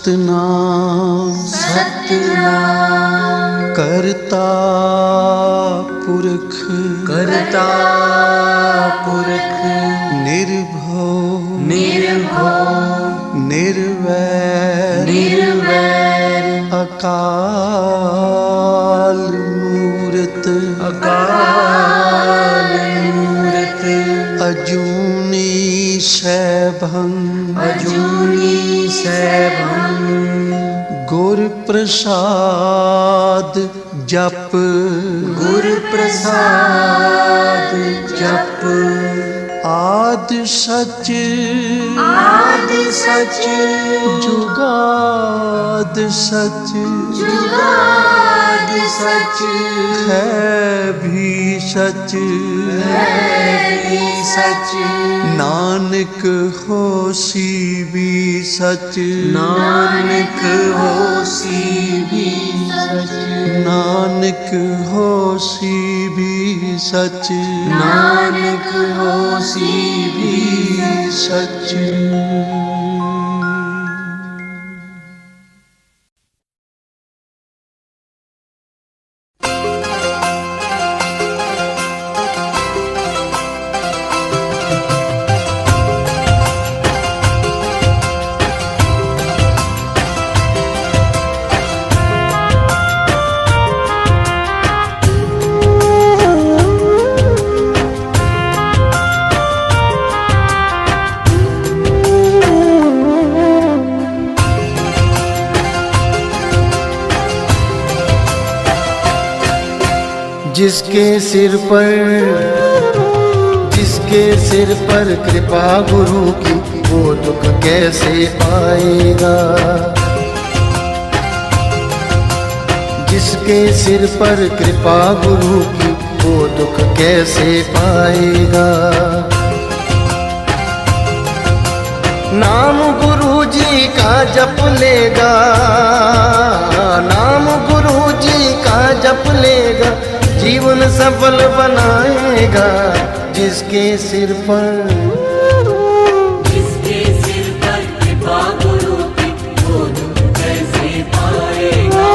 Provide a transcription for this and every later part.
सतनाम सतनाम करता पुरख करता पुरख निर्भव निर्भव निर्वैर निर्वैर अकाल मूरत अकाल मूरत अजूनी सैभं अजूनी सैभं गुर प्रसाद जप गुर प्रसाद जप आद सच आदि सच जुगाद सच जुगाद सच है भी सच है भी सच नानक होसी भी सच नानक होसी भी सच नानक होसी भी सच नानक होसी भी सच जिसके सिर पर कृपा गुरु की वो दुख कैसे पाएगा। जिसके सिर पर कृपा गुरु की वो दुख कैसे पाएगा। नाम गुरु जी का जप लेगा, नाम गुरु जी का जप लेगा, जीवन सफल बनाएगा। जिसके सिर पर कृपा गुरु की वो दुख कैसे पाएगा।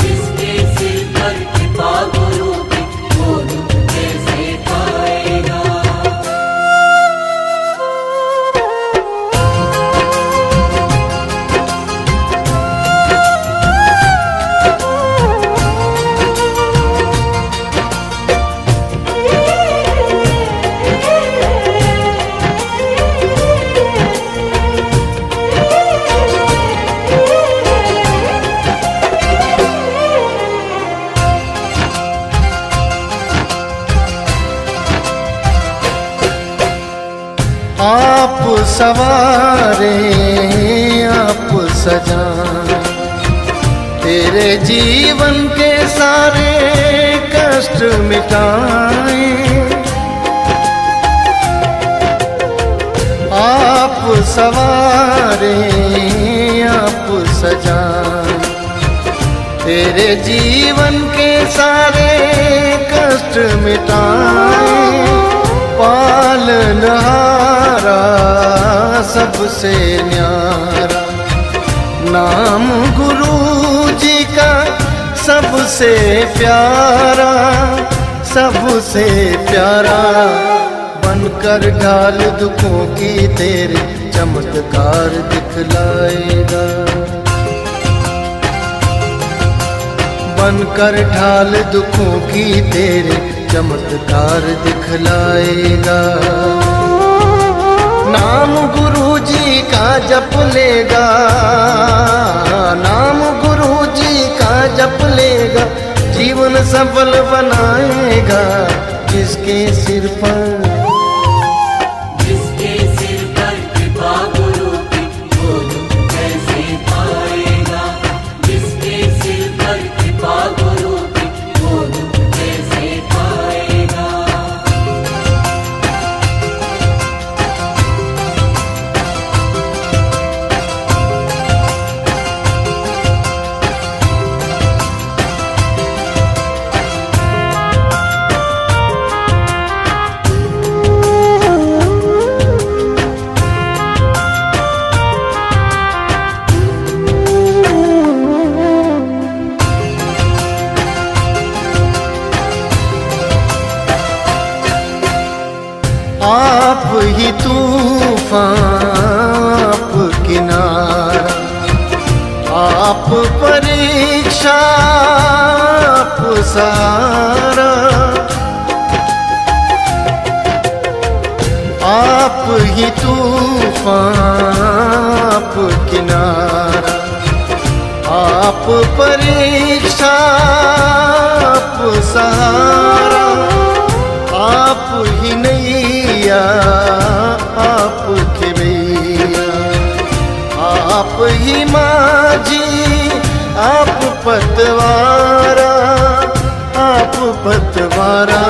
जिसके सिर पर कृपा गुरु की वो दुख कैसे पाएगा। आप सवारे आप सजाए, तेरे जीवन के सारे कष्ट मिटाए। आप सवारे आप सजाए, तेरे जीवन के सारे कष्ट मिटाए। पालनहारा सबसे न्यारा नाम गुरु जी का सबसे प्यारा, सबसे प्यारा। बनकर ढाल दुखों की तेरे चमत्कार दिखलाएगा। बनकर ढाल दुखों की तेरे चमत्कार दिखलाएगा। नाम गुरु जी का जप लेगा, नाम गुरु जी का जप लेगा, जीवन सफल बनाएगा। जिसके सिर पर कृपा गुरु की वो दुख कैसे पाएगा। जिसके सिर पर कृपा गुरु की वो दुख कैसे पाएगा। आप ही तूफान, आप किनारा, आप परीक्षा, आप सहारा। आप ही तूफान, आप किनारा, आप परीक्षा, आप सहारा। आप ही नैया, आप खेवैया, आप ही माझी, आप पतवारा, आप पतवारा।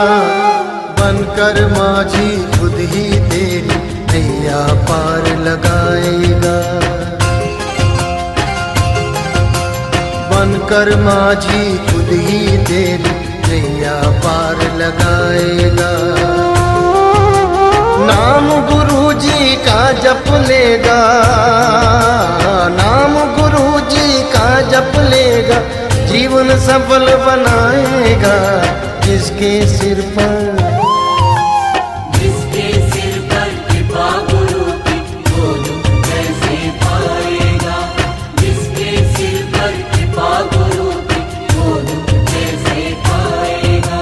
बनकर माझी खुद ही तेरी नैया पार लगाएगा। बनकर माझी खुद ही तेरी नैया पार लगाएगा। नाम गुरुजी का जप लेगा, नाम गुरुजी का जप लेगा, जीवन सफल बनाएगा। जिसके सिर पर कृपा गुरु की वो दुख कैसे पाएगा। जिसके सिर पर कृपा गुरु की वो दुख कैसे पाएगा।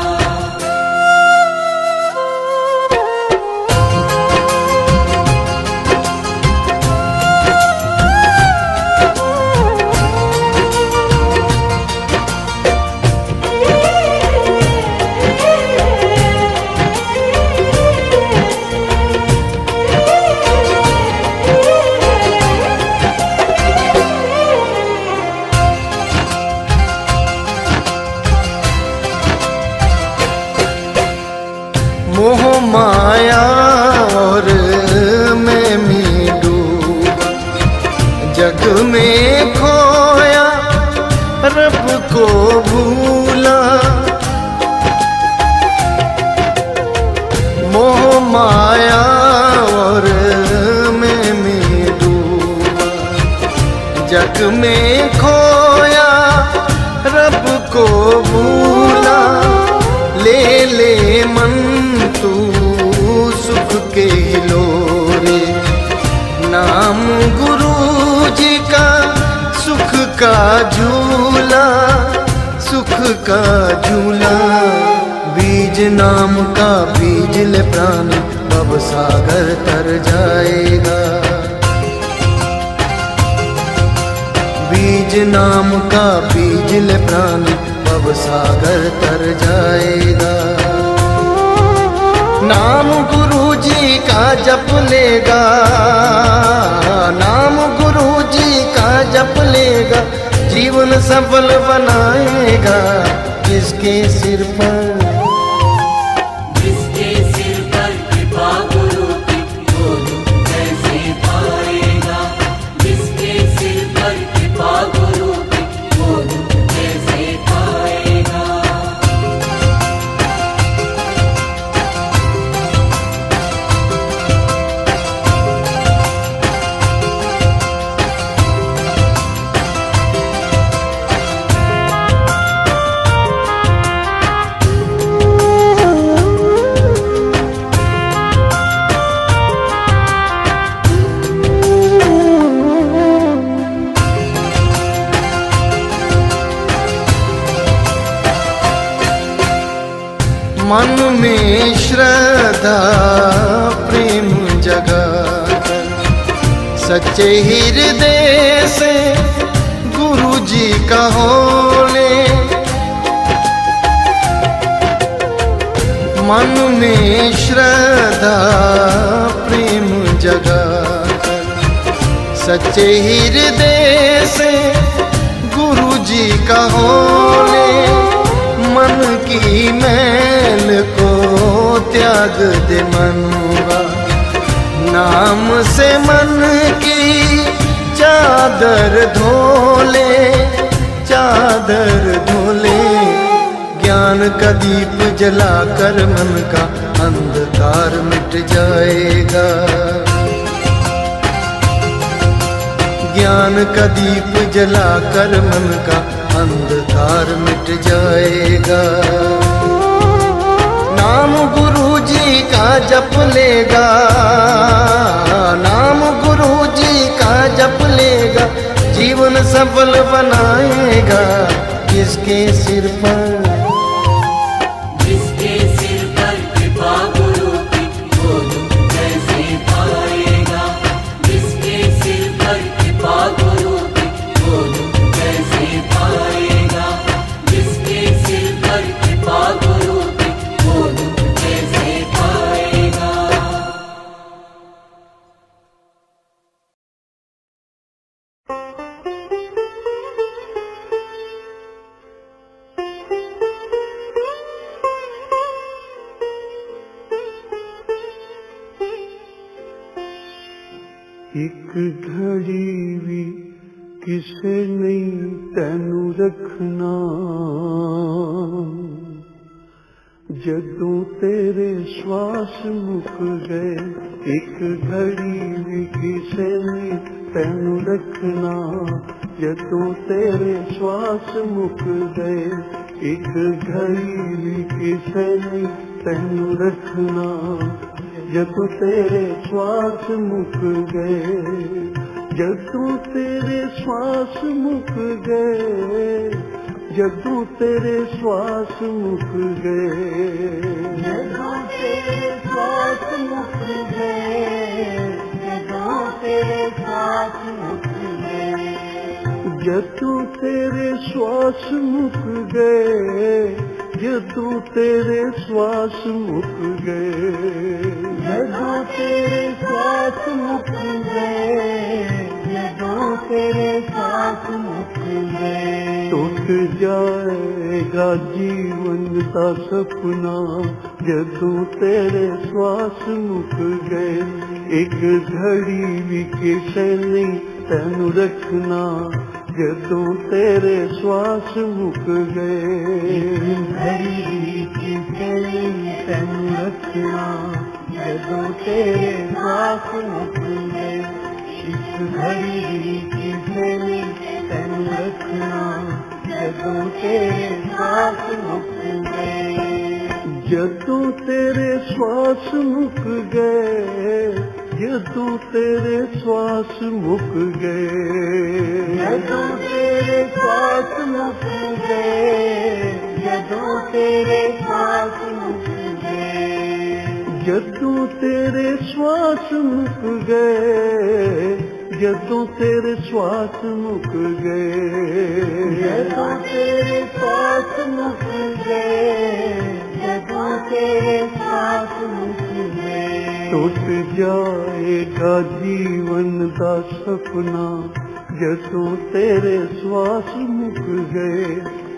मोह माया और मैं डूबा, जग में खोया रब को भूला। मोह माया और मैं डूबा, जग में खोया रब को भूला। ले ले मन तू सुख के लोरे, नाम गुरु जी का सुख का झूला, सुख का झूला। बीज नाम का बीज ले प्राण, भव सागर तर जाएगा। बीज नाम का बीज ले प्राण, भव सागर तर जाएगा। नाम गुरुजी का जप लेगा, नाम गुरुजी का जप लेगा, जीवन सफल बनाएगा। जिसके सिर पर कृपा गुरु की वो दुख कैसे पाएगा। जिसके सिर पर कृपा गुरु की वो दुख कैसे पाएगा। मन में श्रद्धा प्रेम जगाकर, सच्चे हृदय से गुरु जी का होले। मन में श्रद्धा प्रेम जगाकर, सच्चे हृदय से गुरु जी का होले। मन की मैल को त्याग दे मनुआ, नाम से मन की चादर धोले, चादर धोले। ज्ञान का दीप जलाकर मन का अंधकार मिट जाएगा। ज्ञान का दीप जलाकर मन का अंधकार मिट जाएगा। नाम गुरु जी का का जप लेगा, नाम गुरु जी का जप लेगा, जीवन सफल बनाएगा। जिसके सिर पर जिसके सिर पर कृपा गुरु की, वो दुख कैसे पाएगा। जिसके सिर पर कृपा गुरु की, वो दुख कैसे पाएगा। जिसके सिर पर कृपा गुरु की, वो दुख कैसे पाएगा। एक घड़ी भी किसे नहीं तैनू रखना, जदों तेरे श्वास मुक गए। एक घड़ी भी किसे नहीं तैनू रखना, जदों तेरे श्वास मुक गए। एक घड़ी भी किसे नहीं तैनू रखना, जदों तेरे श्वास मुक गए। जदों तेरे श्वास मुक गए, जदों तेरे श्वास मुक गए। जदों तेरे श्वास मुक गए, जदों तेरे श्वास मुक गए। जदों तेरे श्वास मुक गए, जदों तेरे श्वास मुक गए। जदों तेरे श्वास मुक गए, जदों तेरे श्वास मुक गए। टूट जाएगा जीवन का सपना, जदों तेरे श्वास मुक गए। एक घड़ी भी किसे नहीं तैनू रखना, जदों तेरे श्वास मुक गए। घड़ी भी किसे नहीं तैनू रखना, जदों तेरे श्वास मुक गए। इस घड़ी भी किसे नहीं तैनू रखना, जदों तेरे श्वास मुक गए। जदों तेरे श्वास मुक गए, जदों तेरे श्वास मुक गए। जदों तेरे श्वास मुक गए, जदों तेरे श्वास मुक गए। जदों तेरे श्वास मुक गए, जदों तेरे श्वास मुक गए। जदों तेरे श्वास मुक गए, जदों तेरे श्वास मुक गए। टूट जाएगा जीवन का सपना, जदों तेरे श्वास मुक गए।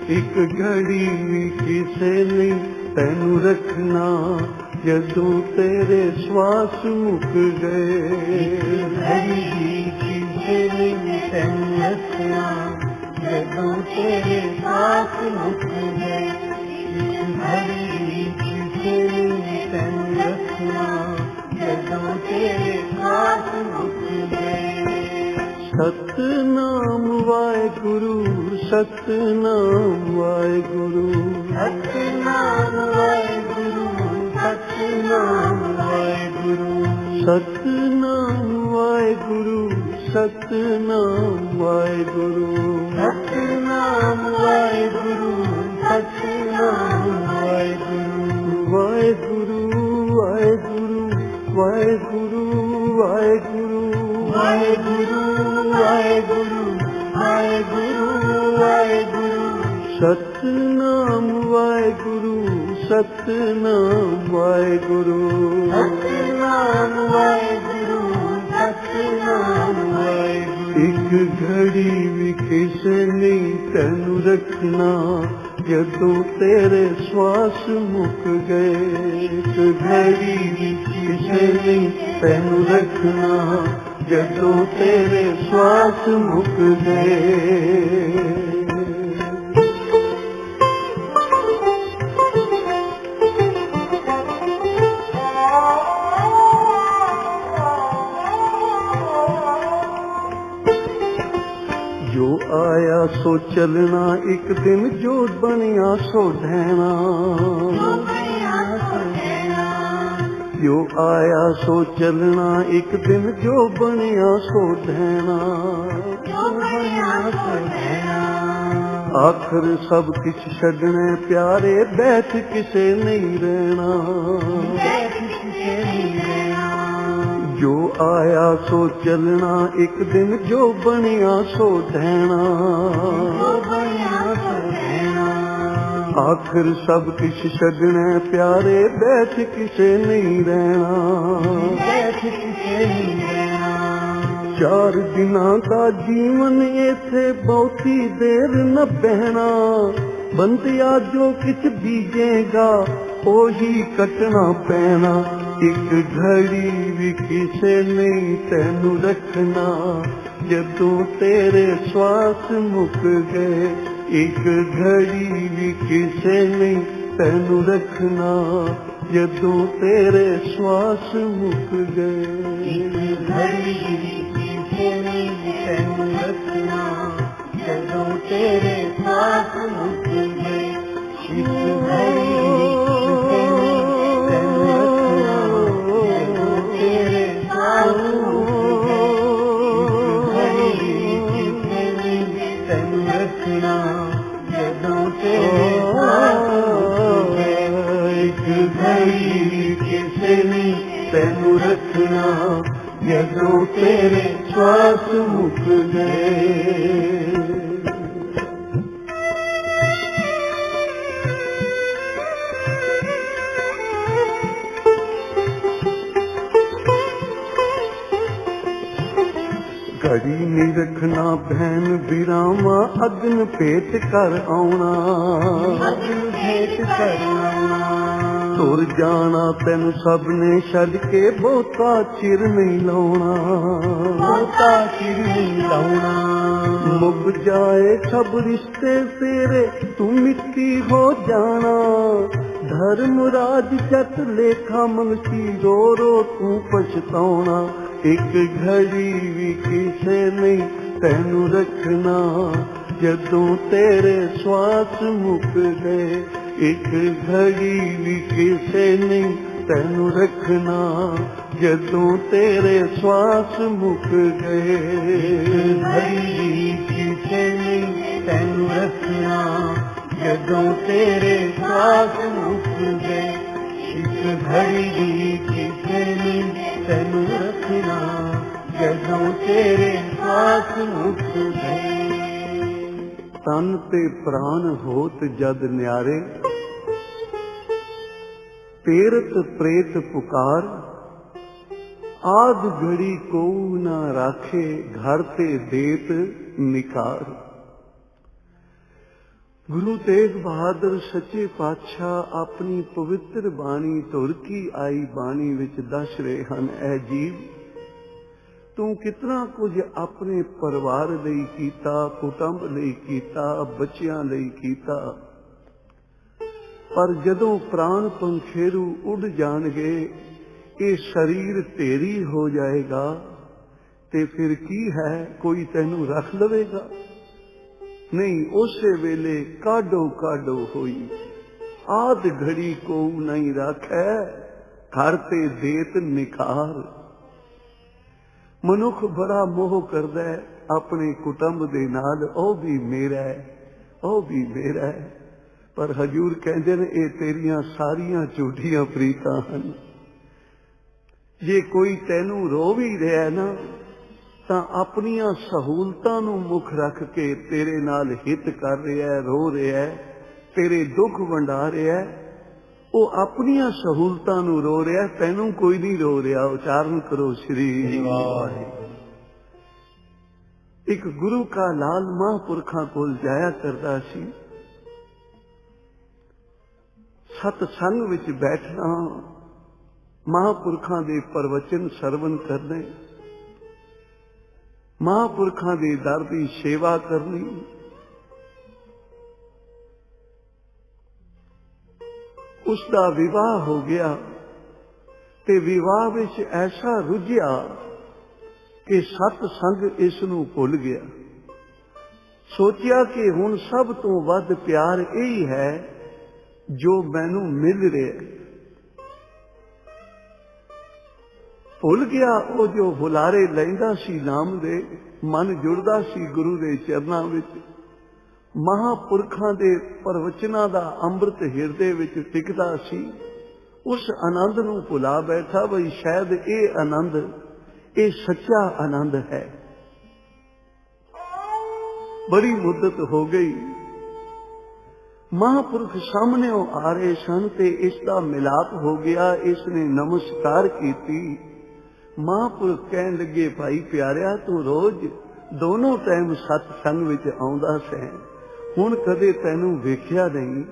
एक घड़ी भी किसे नहीं तैनू रखना, जदों तेरे श्वास मुक गए। घड़ी भी किसे नहीं तैनू रखना, जदों तेरे श्वास मुक गए। घड़ी भी किसे नहीं तैनू रखना, जदों तेरे श्वास मुक गए। सतनाम वाहेगुरु, सतनाम वाहेगुरु, सतनाम वाहेगुरु, सतनाम वाहेगुरु। सतनाम वाहेगुरु, सतनाम वाहेगुरु, सतनाम वाहेगुरु, सतनाम वाहेगुरु। वाहेगुरु वाहेगुरु, वाहेगुरु वाहेगुरु, वाहेगुरु वाहेगुरु, वाहेगुरु वाहेगुरु। सतनाम वाहेगुरु, सतनाम वाहेगुरु, सतनाम वाहेगुरु, सतनाम वाहेगुरु। एक घड़ी भी किसे नहीं तैनू रखना, जदों तेरे श्वास मुक गए। एक घड़ी भी किसे नहीं तैनू रखना, जदों तेरे श्वास मुक गए। जो आया सो चलना, एक दिन जो बनिया सो ढहना। जो आया सो चलना, एक दिन जो बनिया सो रहना। आखिर सब किछ छड़ने प्यारे, बैठ किसे नहीं रहना। जो आया सो चलना, एक दिन जो बनिया सो रहना। आखिर सब किछ छड़ने प्यारे, बैठ किसे नहीं रहना। चार दिना का जीवन इथे बहुती देर न बहना। बंदिया जो किछ बीजेगा ओही कटना पैना। एक घड़ी भी किसे नहीं तैनू रखना, जदों तेरे श्वास मुक गए। एक घड़ी भी किसे नहीं तैनू रखना, जदों तेरे श्वास मुक गए। एक घड़ी भी किसे नहीं तैनू रखना, जदों तेरे श्वास मुक गए। एक घड़ी भी किसे नहीं तैनू रखना, जदों तेरे श्वास मुक गए। एक घड़ी भी किसे नहीं तैनू रखना, जदों तेरे एक घड़ी किसे नहीं तैनू रखना, जदों तेरे श्वास मुक गए। घड़ी नहीं रखना बहन बिरामा, अग्न भेंट कर आउना। अग्न भेंट कर आउना। तुर जाना तेन सब ने छड़ के, बहुता चिर नहीं लाउना। बहुता चिर नहीं लाउना। मुक जाए सब रिश्ते तेरे, तू मिट्टी हो जाना। धर्मराज जट लेखा मंगती, रो रो तू पछताउना। एक घड़ी भी किसे नहीं तैनू रखना, जदों तेरे श्वास मुक गए। एक घड़ी भी किसे नहीं तैनू रखना, जदों तेरे श्वास मुक गए। घड़ी भी किसे नहीं तैनू रखना, जदों तेरे श्वास मुक गए। एक घड़ी भी किसे नहीं तैनू रखना, जदों तेरे श्वास मुक गए। तन ते प्राण होत जद न्यारे, पेरत प्रेत पुकार। आद घड़ी को न राखे, घर ते देत निकार। गुरु तेग बहादुर सच्चे पातशाह अपनी पवित्र बाणी धुर की आई बाणी विच दस रहे हन, ऐ जीव तू कितना कुछ अपने परिवार लई कीता, कुटुंब लई कीता, बच्चियां लई कीता, पर जदों प्राण पंखेरू उड़ जाणगे, ये शरीर ढेरी हो जाएगा, ते फिर की है, कोई तैनू रख लवेगा? नहीं, उसे वेले काडो काडो होई। आद घड़ी को नहीं राखै, घर ते देत निखार। मनुख बड़ा मोह करदा है अपने कुटुंब दे नाल, ओ भी मेरा है, ओ भी मेरा है, पर हजूर कहंदे ने ये तेरियां सारियां झूठियां प्रीतां हन। जे कोई तैनू रो भी रहा ना, ਤਾਂ ਆਪਣੀਆਂ ਸਹੂਲਤਾਂ ਨੂੰ ਮੁੱਖ ਰੱਖ ਕੇ ਤੇਰੇ ਨਾਲ ਹਿੱਤ ਕਰ ਰਿਹਾ ਹੈ, ਰੋ ਰਿਹਾ ਹੈ, ਤੇਰੇ ਦੁੱਖ ਵੰਡਾ ਰਿਹਾ ਹੈ, ਉਹ ਆਪਣੀਆਂ ਸਹੂਲਤਾਂ ਨੂੰ ਰੋ ਰਿਹਾ, ਤੈਨੂੰ ਕੋਈ ਨਹੀਂ ਰੋ ਰਿਹਾ। ਉਚਾਰਨ ਕਰੋ ਸ੍ਰੀ ਵਾਹਿਗੁਰੂ। ਇੱਕ ਗੁਰੂ ਕਾ ਲਾਲ ਮਹਾਂਪੁਰਖਾਂ ਕੋਲ ਜਾਇਆ ਕਰਦਾ ਸੀ। ਸਤਸੰਗ ਵਿੱਚ ਬੈਠਣਾ, ਮਹਾਂਪੁਰਖਾਂ ਦੇ ਪ੍ਰਵਚਨ ਸਰਵਨ ਕਰਨੇ, महापुरखा दे दर की सेवा करनी, उसका विवाह हो गया ते विवाह विच ऐसा रुझिया कि सतसंग इसनू भुल गया। सोचिया कि हुण सब तो वध प्यार यही है जो मैनू मिल रहा है। ਭੁੱਲ ਗਿਆ ਉਹ ਜੋ ਹੁਲਾਰੇ ਲੈਂਦਾ ਸੀ ਨਾਮ ਦੇ, ਮਨ ਜੁੜਦਾ ਸੀ ਗੁਰੂ ਦੇ ਚਰਨਾਂ ਵਿੱਚ, ਮਹਾਂਪੁਰਖਾਂ ਦੇ ਪ੍ਰਵਚਨਾਂ ਦਾ ਅੰਮ੍ਰਿਤ ਹਿਰਦੇ ਵਿੱਚ ਟਿਕਦਾ ਸੀ। ਉਸ ਆਨੰਦ ਨੂੰ ਭੁਲਾ ਬੈਠਾ ਬਈ ਸ਼ਾਇਦ ਇਹ ਆਨੰਦ, ਇਹ ਸੱਚਾ ਆਨੰਦ ਹੈ। ਬੜੀ ਮੁੱਦਤ ਹੋ ਗਈ, ਮਹਾਂਪੁਰਖ ਸਾਹਮਣੇ ਆ ਰਹੇ ਸਨ ਤੇ ਇਸ ਦਾ ਮਿਲਾਪ ਹੋ ਗਿਆ। ਇਸ ਨੇ ਨਮਸਕਾਰ ਕੀਤੀ। ਮਹਾਂਪੁਰਖ ਕਹਿਣ ਲੱਗੇ, ਭਾਈ ਪਿਆਰਿਆ, ਤੂੰ ਰੋਜ਼ ਦੋਨੋਂ ਟਾਈਮ ਸਤਸੰਗ ਵਿੱਚ ਆਉਂਦਾ ਸੈਂ, ਹੁਣ ਕਦੇ ਤੈਨੂੰ ਵੇਖਿਆ ਨਹੀਂ।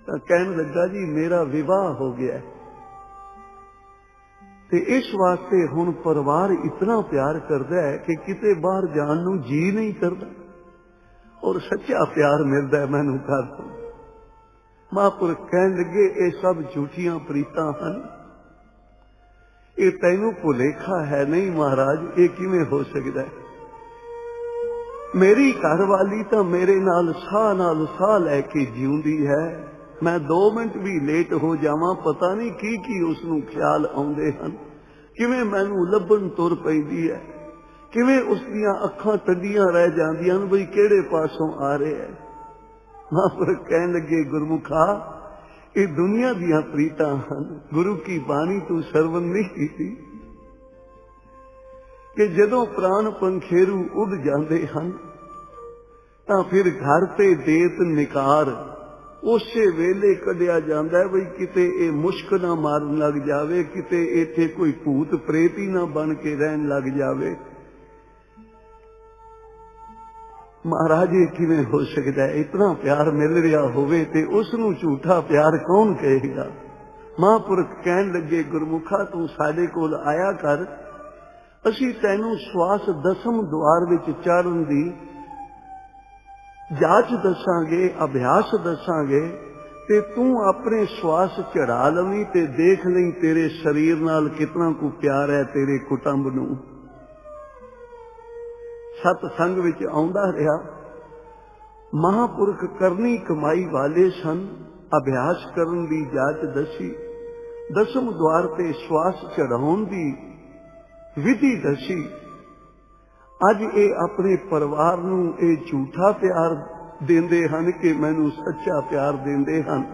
ਤਾਂ ਕਹਿਣ ਲੱਗਾ, ਜੀ ਮੇਰਾ ਵਿਵਾਹ ਹੋ ਗਿਆ ਤੇ ਇਸ ਵਾਸਤੇ ਹੁਣ ਪਰਿਵਾਰ ਇਤਨਾ ਪਿਆਰ ਕਰਦਾ ਹੈ ਕਿ ਕਿਤੇ ਬਾਹਰ ਜਾਣ ਨੂੰ ਜੀ ਨਹੀਂ ਕਰਦਾ, ਔਰ ਸੱਚਾ ਪਿਆਰ ਮਿਲਦਾ ਮੈਨੂੰ ਘਰ ਤੋਂ। ਮਹਾਂਪੁਰਖ ਕਹਿਣ ਲੱਗੇ, ਇਹ ਸਭ ਝੂਠੀਆਂ ਪ੍ਰੀਤਾਂ ਹਨ, ਇਹ ਤੈਨੂੰ ਭੁਲੇਖਾ ਹੈ। ਨਹੀਂ ਮਹਾਰਾਜ, ਇਹ ਕਿਵੇਂ ਹੋ ਸਕਦਾ ਹੈ? ਮੇਰੀ ਘਰਵਾਲੀ ਤਾਂ ਮੇਰੇ ਨਾਲ ਸਾਹ ਲੈ ਕੇ ਜਿਉਂਦੀ ਹੈ। ਮੈਂ 2 ਮਿੰਟ ਵੀ ਲੇਟ ਹੋ ਜਾਵਾਂ, ਪਤਾ ਨਹੀਂ ਕੀ ਉਸ ਨੂੰ ਖਿਆਲ ਆਉਂਦੇ ਹਨ, ਕਿਵੇਂ ਮੈਨੂੰ ਲੱਭਣ ਤੁਰ ਪੈਂਦੀ ਹੈ, ਕਿਵੇਂ ਉਸ ਦੀਆਂ ਅੱਖਾਂ ਟੱਡੀਆਂ ਰਹਿ ਜਾਂਦੀਆਂ ਹਨ ਬਈ ਕਿਹੜੇ ਪਾਸੋਂ ਆ ਰਿਹਾ ਹੈ। ਮਹਾਂਪੁਰਖ ਕਹਿਣ ਲੱਗੇ, ਗੁਰਮੁਖਾ, ਇਹ ਦੁਨੀਆ ਦੀਆਂ ਪ੍ਰੀਤਾਂ ਹਨ। ਗੁਰੂ ਕੀ ਬਾਣੀ ਤੂੰ ਸਰਵਨ ਨਹੀਂ ਕੀਤੀ ਕਿ ਜਦੋਂ ਪ੍ਰਾਣ ਪੰਖੇਰੂ ਉੱਡ ਜਾਂਦੇ ਹਨ ਤਾਂ ਫਿਰ ਘਰ ਤੇ ਦੇਤ ਨਿਕਾਰ ਉਸੇ ਵੇਲੇ ਕੱਢਿਆ ਜਾਂਦਾ ਹੈ ਬਈ ਕਿਤੇ ਇਹ ਮੁਸ਼ਕ ਨਾ ਮਾਰਨ ਲੱਗ ਜਾਵੇ, ਕਿਤੇ ਇੱਥੇ ਕੋਈ ਭੂਤ ਪ੍ਰੇਤ ਹੀ ਨਾ ਬਣ ਕੇ ਰਹਿਣ ਲੱਗ ਜਾਵੇ। ਮਹਾਰਾਜ, ਇਹ ਕਿਵੇਂ ਹੋ ਸਕਦਾ ਹੈ? ਇਤਨਾ ਪਿਆਰ ਮਿਲ ਰਿਹਾ ਹੋਵੇ ਤੇ ਉਸ ਨੂੰ ਝੂਠਾ ਪਿਆਰ ਕੌਣ ਕਹੇਗਾ? ਮਹਾਂਪੁਰਖ ਕਹਿਣ ਲੱਗੇ, ਗੁਰਮੁਖਾ, ਤੂੰ ਸਾਡੇ ਕੋਲ ਆਇਆ ਕਰ, ਅਸੀਂ ਤੈਨੂੰ ਸਵਾਸ ਦਸਮ ਦੁਆਰ ਵਿੱਚ ਚਾੜਨ ਦੀ ਜਾਂਚ ਦੱਸਾਂਗੇ, ਅਭਿਆਸ ਦੱਸਾਂਗੇ, ਤੇ ਤੂੰ ਆਪਣੇ ਸਵਾਸ ਚੜਾ ਲਵੀਂ ਤੇ ਦੇਖ ਲਈ ਤੇਰੇ ਸਰੀਰ ਨਾਲ ਕਿਤਨਾ ਕੁ ਪਿਆਰ ਹੈ ਤੇਰੇ ਕੁਟੰਬ ਨੂੰ। ਸਤਸੰਗ ਵਿੱਚ ਆਉਂਦਾ ਰਿਹਾ। ਮਹਾਂਪੁਰਖ ਕਰਨੀ ਕਮਾਈ ਵਾਲੇ ਸਨ। ਅਭਿਆਸ ਕਰਨ ਦੀ ਜਾਂਚ ਦੱਸੀ, ਦਸਮ ਦੁਆਰ ਤੇ ਸਵਾਸ ਚੜਾਉਣ ਦੀ ਵਿਧੀ ਦੱਸੀ। ਅੱਜ ਇਹ ਆਪਣੇ ਪਰਿਵਾਰ ਨੂੰ ਇਹ ਝੂਠਾ ਪਿਆਰ ਦਿੰਦੇ ਹਨ ਕਿ ਮੈਨੂੰ ਸੱਚਾ ਪਿਆਰ ਦਿੰਦੇ ਹਨ।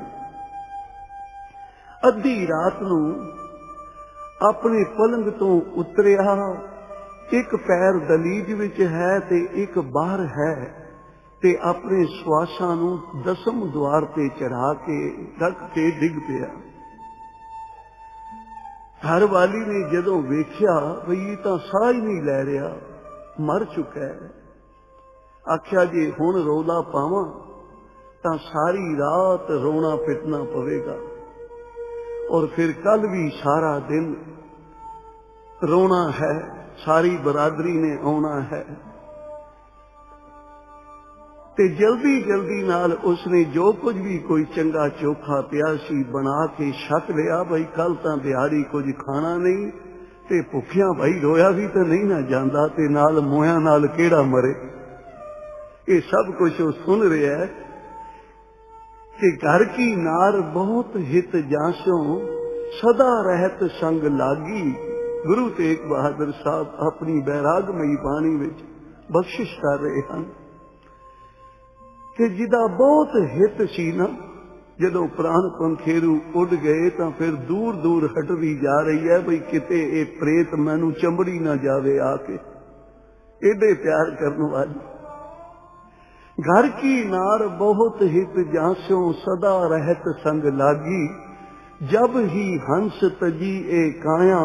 ਅੱਧੀ ਰਾਤ ਨੂੰ ਆਪਣੇ ਪਲੰਗ ਤੋਂ ਉਤਰਿਆ, ਇੱਕ ਪੈਰ ਦਲੀਜ ਵਿੱਚ ਹੈ ਤੇ ਇੱਕ ਬਾਹਰ ਹੈ, ਤੇ ਆਪਣੇ ਸਵਾਸਾਂ ਨੂੰ ਦਸਮ ਦੁਆਰ ਤੇ ਚੜਾ ਕੇ ਰੱਖ ਕੇ ਡਿੱਗ ਪਿਆ। ਘਰ ਵਾਲੀ ਨੇ ਜਦੋਂ ਵੇਖਿਆ ਬਈ ਇਹ ਤਾਂ ਸਾਹ ਹੀ ਨਹੀਂ ਲੈ ਰਿਹਾ, ਮਰ ਚੁੱਕਾ ਹੈ, ਆਖਿਆ ਜੇ ਹੁਣ ਰੌਲਾ ਪਾਵਾਂ ਤਾਂ ਸਾਰੀ ਰਾਤ ਰੋਣਾ ਪਿੱਟਣਾ ਪਵੇਗਾ, ਔਰ ਫਿਰ ਕੱਲ ਵੀ ਸਾਰਾ ਦਿਨ ਰੋਣਾ ਹੈ, ਸਾਰੀ ਬਰਾਦਰੀ ਨੇ ਆਉਣਾ ਹੈ। ਤੇ ਜਲਦੀ ਜਲਦੀ ਨਾਲ ਉਸਨੇ ਜੋ ਕੁਝ ਵੀ ਕੋਈ ਚੰਗਾ ਚੋਖਾ ਪਿਆ ਸੀ ਬਣਾ ਕੇ ਛਕ ਲਿਆ ਬਈ ਕੱਲ ਤਾਂ ਦਿਹਾੜੀ ਕੁਝ ਖਾਣਾ ਨਹੀਂ, ਤੇ ਭੁੱਖਿਆਂ ਭਾਈ ਰੋਇਆ ਵੀ ਤਾਂ ਨਹੀਂ ਨਾ ਜਾਂਦਾ, ਤੇ ਨਾਲ ਮੋਹਿਆਂ ਨਾਲ ਕਿਹੜਾ ਮਰੇ। ਇਹ ਸਭ ਕੁਝ ਉਹ ਸੁਣ ਰਿਹਾ ਹੈ ਕਿ ਘਰ ਕੀ ਨਾਰ ਬਹੁਤ ਹਿਤ ਜਾਂਸੋਂ ਸਦਾ ਰਹਿਤ ਸੰਗ ਲਾਗੀ। ਗੁਰੂ ਤੇਗ ਬਹਾਦਰ ਸਾਹਿਬ ਆਪਣੀ ਬੈਰਾਗਮਈ ਬਾਣੀ ਵਿੱਚ ਬਖਸ਼ਿਸ਼ ਕਰ ਰਹੇ ਹਨ ਕਿ ਜਿਹਦਾ ਬਹੁਤ ਹਿੱਤ ਸੀ ਨਾ, ਜਦੋਂ ਪ੍ਰਾਣ ਪੰਖੇਰੂ ਉੱਡ ਗਏ ਤਾਂ ਫਿਰ ਦੂਰ ਦੂਰ ਹਟਦੀ ਜਾ ਰਹੀ ਹੈ ਬਈ ਕਿਤੇ ਇਹ ਪ੍ਰੇਤ ਮੈਨੂੰ ਚੰਬੜੀ ਨਾ ਜਾਵੇ ਆ ਕੇ। ਏਡੇ ਪਿਆਰ ਕਰਨ ਵਾਲੀ। घर की नार बहुत हित जास्यों सदा रहत संग लागी, जब ही हंस तजी ए काया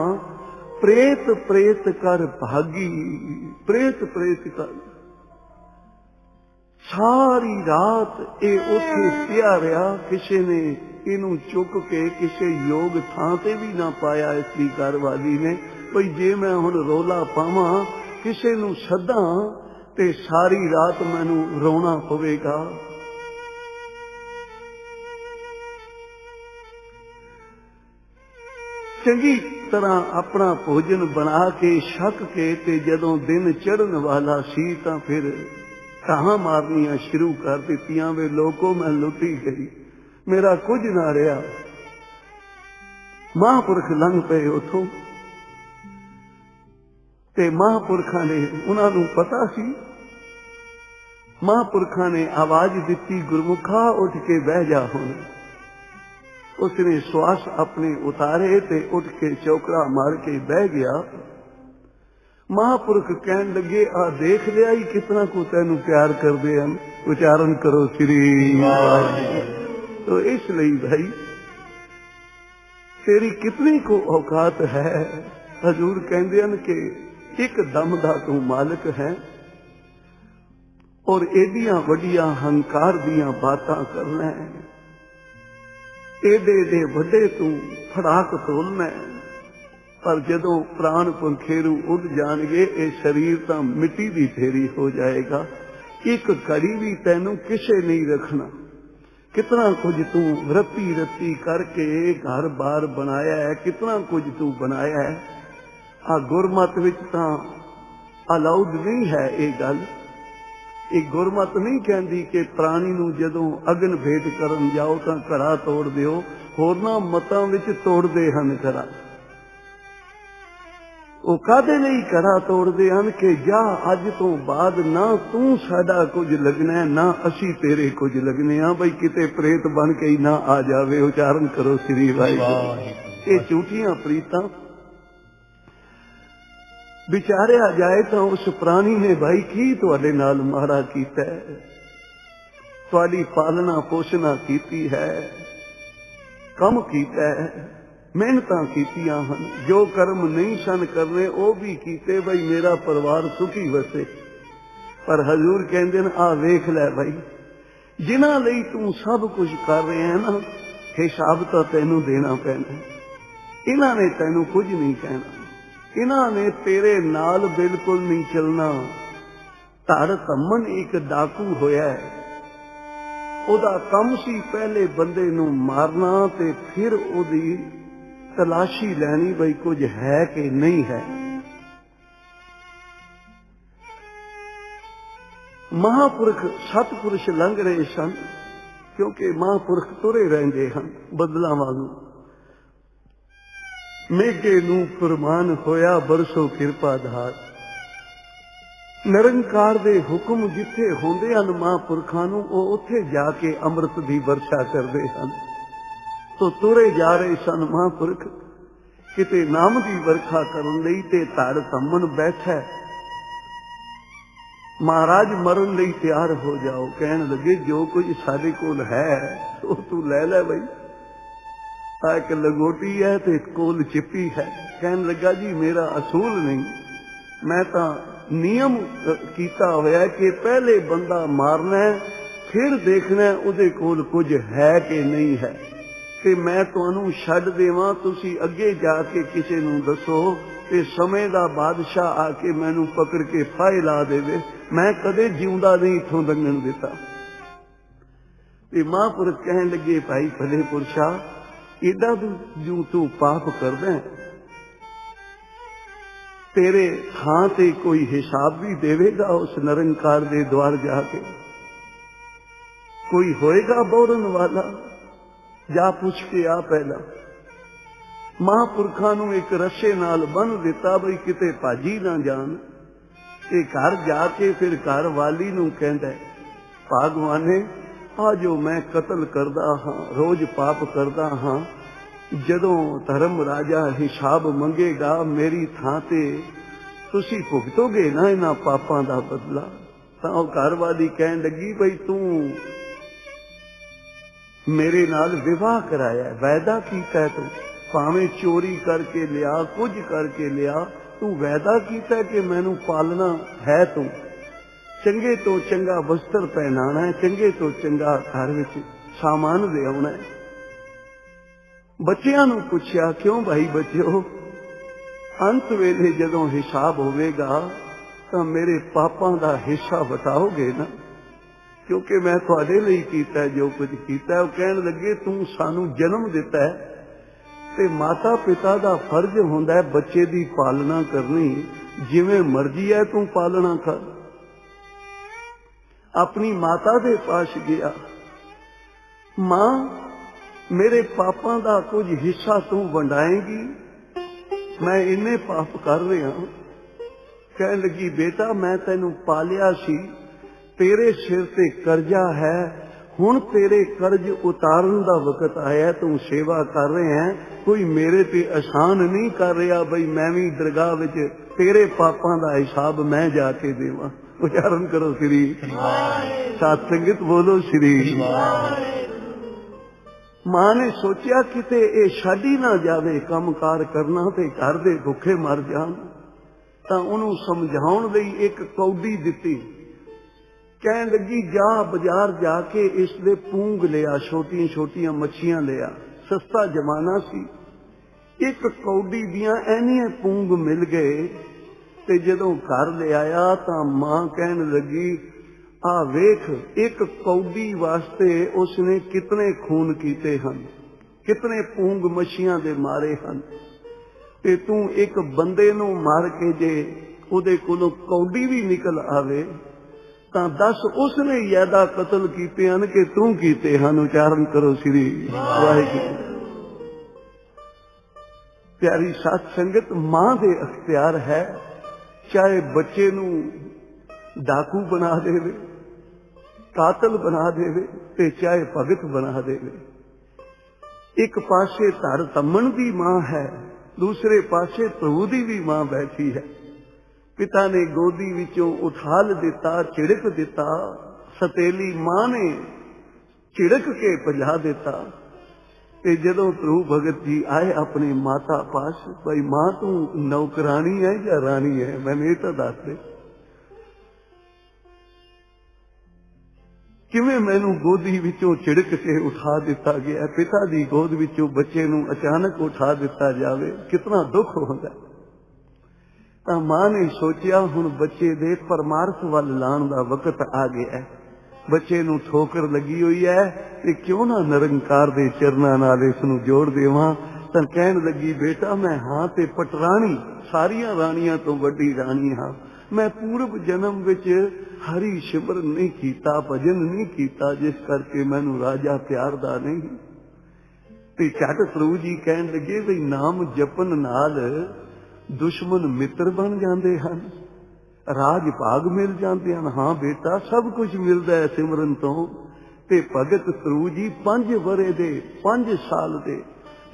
प्रेत प्रेत कर भागी। प्रेत प्रेत कर सारी रात ए उथे पिया रहा, किसी ने इनू चुक के किसी योग थां ते भी ना पाया। इसकी घरवाली ने भाई जे मैं हुण रोला पावां किसी नू सदा ते सारी रात मैनू रोना पवेगा। चंगी तरह अपना भोजन बना के छक के ते जदों दिन चढ़न वाला सी तां फिर कहां मारनियां शुरू कर दित्तियां। वे लोगों मैं लुटी गई, मेरा कुछ ना रहा। महापुरख लंघ पे उथों ਤੇ ਮਹਾਂਪੁਰਖਾਂ ਨੇ, ਉਹਨਾਂ ਨੂੰ ਪਤਾ ਸੀ, ਮਹਾਂਪੁਰਖਾਂ ਨੇ ਆਵਾਜ਼ ਦਿੱਤੀ, ਗੁਰਮੁਖਾ ਉੱਠ ਕੇ ਬਹਿ ਜਾ। ਹੁਣ ਉਸਨੇ ਸਵਾਸ ਆਪਣੇ ਉਤਾਰੇ ਤੇ ਉੱਠ ਕੇ ਚੌਕੜਾ ਮਾਰ ਕੇ ਬਹਿ ਗਿਆ। ਮਹਾਂਪੁਰਖ ਕਹਿਣ ਲੱਗੇ, ਆ ਦੇਖ ਲਿਆ ਹੀ ਕਿਤਨਾ ਕੋ ਤੈਨੂੰ ਪਿਆਰ ਕਰਦੇ ਹਨ। ਉਚਾਰਨ ਕਰੋ ਸ੍ਰੀ ਵਾਹਿਗੁਰੂ। तो इसलिए भाई तेरी कितनी को औकात है। हजूर कहते हैं कि एक दम दा तू मालिक है और एडिया वडिया हंकार दियां बातां करना है, एडे एडे वड्डे तू फड़ाक तोलना है, पर जदों प्राण पंखेरू उड़ जाणगे ये शरीर तां मिट्टी दी ढेरी हो जाएगा। एक घड़ी भी तैनू किसे नहीं रखना। कितना कुछ तू रत्ती रत्ती करके घर बार बनाया है, कितना कुछ तू बनाया है। आ गुरमत विच तां अलाउड नहीं है ये गल। ये गुरमत नहीं कहती कि प्राणी नू जदों अगन भेंट करन जाओ तां घड़ा तोड़ दिओ। होरना मतां विच तोड़दे हन घड़ा। ਉਹ ਕਾਹਦੇ ਲਈ ਘੜਾ ਤੋੜਦੇ ਹਨ ਕਿ ਜਾ ਅੱਜ ਤੋਂ ਬਾਅਦ ਨਾ ਤੂੰ ਸਾਡਾ ਕੁਝ ਲੱਗਣਾ ਹੈ, ਨਾ ਅਸੀਂ ਤੇਰੇ ਕੁਝ ਲੱਗਣੇ ਆ। ਬਈ ਕਿਤੇ ਪ੍ਰੇਤ ਬਣ ਕੇ ਹੀ ਨਾ ਆ ਜਾਵੇ। ਉਚਾਰਨ ਕਰੋ ਸ੍ਰੀ ਵਾਹਿਗੁਰੂ। ਇਹ ਝੂਠੀਆਂ ਪ੍ਰੀਤਾਂ ਵਿਚਾਰਿਆ ਜਾਏ ਤਾਂ ਉਸ ਪ੍ਰਾਣੀ ਨੇ ਭਾਈ ਕੀ ਤੁਹਾਡੇ ਨਾਲ ਮਾੜਾ ਕੀਤਾ ਹੈ, ਤੁਹਾਡੀ ਪਾਲਣਾ ਪੋਸ਼ਣਾ ਕੀਤੀ ਹੈ, ਕੰਮ ਕੀਤਾ ਹੈ, ਮਿਹਨਤਾਂ ਕੀਤੀਆਂ ਹਨ, ਜੋ ਕਰਮ नहीं सन करने वो भी कीते बई मेरा परिवार सुखी वसे। पर हजूर कहते हैं आ वेख लै भाई, जिन्हां लई तू सब कुछ कर रहे हैं ना, हिसाब तो तैनू देना पैना। इन्हां ने तैनू कुछ नहीं कहना, इन्हां ने तेरे नाल बिल्कुल नहीं चलना। धड़ धम्मन एक डाकू होया है, ओदा कम सी पहले बंदे नू मारना ते फिर ओदी तलाशी लैनी बई कुछ है कि नहीं है। महापुरख सतपुरुष लंघ रहे सन, क्योंकि महापुरख तुरे रहंदे हन बदलां वांगू। मेघे नू फरमान होया बरसो किरपा धार। निरंकार दे हुक्म जिथे होंदे हन महापुरखां नू, ओ उत्थे जाके अमृत दी वर्षा करदे हन। तो तुरे जा रहे सन महापुरख किते नाम की वर्खा करन लई ते धड़ धम्मन बैठा। महाराज मरन लई तैयार हो जाओ। कहन लगे जो कुछ साडे कोल है वो तू ले ले बई। आ एक लंगोटी है ते कोल चिप्पी है। कहन लगा जी मेरा असूल नहीं, मैं तां नियम कीता होया कि पहले बंदा मारना है, फिर देखना है उहदे कोल कुछ है कि नहीं है। ते मैं तुहानू छड्ड देवां, तुसी अगे जाके किसी नू दसो ते समय दा बादशाह आके मैनू पकड़ के फाहे ला देवे, मैं कदे जिउंदा नहीं इथों लंघण दिता। ते महापुरख कहन लगे भाई भले पुरशा, एडा जू तू पाप करदा तेरे थां ते कोई हिसाब भी देवेगा उस निरंकार दे द्वार जाके? कोई होएगा बोरन वाला? जा पूछ के आ पहला। महापुरखा नू एक रस्से नाल बन दिता बई किते भाजी ना जान। ते घर जाके फिर घर वाली नू कहंदा भागवाने आ जो मैं कतल करदा हां, रोज पाप करदा हां, जदों धर्म राजा हिसाब मंगेगा मेरी थां ते तुसी भुगतोगे ना इन्हां पापां दा बदला। तां ओह घर वाली कहन लगी बई तू मेरे नाल विवाह कराया, वायदा कीता है, तू भावें चोरी करके लिया, कुछ करके लिया, तू वायदा कीता है कि मैनू पालना है, तू चंगे तो चंगा वस्त्र पहनाना है, चंगे तो चंगा घर विच सामान ले आउणा है। बच्चियां नू पुछया क्यों भाई बच्चो, अंत वेले जदों हिसाब होवेगा तां मेरे पापां दा हिस्सा वटाओगे ना, क्योंकि मैं तुहाडे लई कीता जो कुछ कीता। वो कहन लगे तू सानू जन्म दिता है ते माता पिता दा फर्ज हुंदा है बच्चे दी पालना करनी, जिवें मर्जी है तू पालना कर। अपनी माता दे पास गया, मां मेरे पापां दा कुछ हिस्सा तू वंडाएगी, मैं इन्ने पाप कर रहा कहन लगी बेटा मैं तेनू पालिया सी, तेरे सिर ते कर्जा है, हुण तेरे कर्ज उतारन दा वक्त आया, तू सेवा कर रहे हैं, कोई मेरे ते एहसान नहीं कर रहा बई मैं भी दरगाह विच तेरे पापां दा हिसाब मैं जाके देवां। उच्चारण करो श्री सात संगत बोलो श्री। मां ने सोचा किते ये छड्ड ही ना जावे काम कार करना ते घर दे भुखे मर जान, तां उहनूं समझाउण लई एक कौडी दित्ती। कहन लगी जा बाजार जाके इसलिए पूंग लिया, छोटियां छोटियां मच्छियां लिया, सस्ता जमाना सी। एक कौडी दियां ऐनियां पूंग मिल गए ते जदों घर ले आया तां मां कहन लगी आ वेख एक कौडी वास्ते उसने कितने खून कीते हन, कितने पूंग मच्छियां दे मारे हन, ते तू एक बंदे नूं मार के जे उहदे कोलों कौडी भी निकल आवे तां दस उसने ज्यादा कतल कीते हन कि तू कीते हन। उच्चारण करो श्री वाहिगुरू। प्यारी साथ संगत, मां दे अख्तियार है, चाहे बच्चे नू डाकू बना देवे, कातल बना देवे, ते चाहे भगत बना देवे। एक पासे धर तमन दी मां है, दूसरे पासे प्रभु दी भी मां बैठी है। पिता ने गोदी विचों उठाल दिता, छिड़क दिता, सतेली मां ने छिड़क के भजा दिता। ते जदों प्रभु भगत जी आए अपने माता पास, भाई मां तू नौकरानी है या रानी है, मैंने ये तो दस दे, किवें मैनू गोदी विचों छिड़क के उठा दिता गया। पिता दी गोद विचों बच्चे नू अचानक उठा दिता जावे, कितना दुख होंदा। तां मां ने सोचिया हुण बच्चे दे परमार्थ वल लाण दा वक्त आ गया है, बच्चे नू ठोकर लगी हुई है ते क्यों ना निरंकार दे चरनां नाल इस नू जोड़ देवां। तां कहन लगी बेटा मैं हां ते पटरानी, सारियां राणियां तो वड्डी राणी हां, मैं पूर्व जन्म विच हरि सिमरन नहीं कीता, भजन नहीं कीता, जिस करके मैनू राजा प्यार दा नहीं। ते झट प्रभु जी कहन लगे भी नाम जपन नाल दुश्मन मित्र बन जाते हैं, राज भाग मिल जाते हैं। हाँ बेटा सब कुछ मिलता है सिमरन तो। ते भगत प्रभु जी 5 वरे दे 5 साल दे